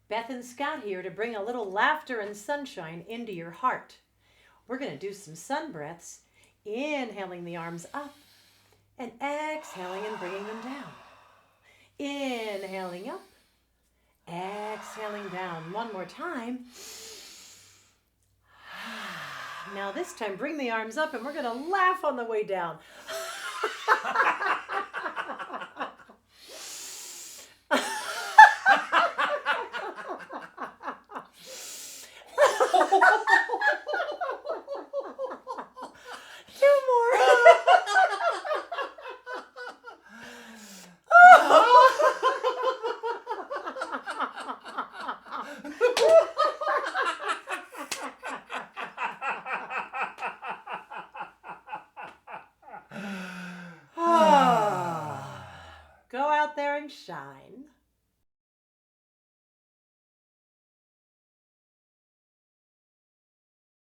Beth and Scott here to bring a little laughter and sunshine into your heart. We're going to do some sun breaths, inhaling the arms up and exhaling and bringing them down. Inhaling up, exhaling down. One more time. Now this time bring the arms up and we're going to laugh on the way down. Two more. Go out there and shine.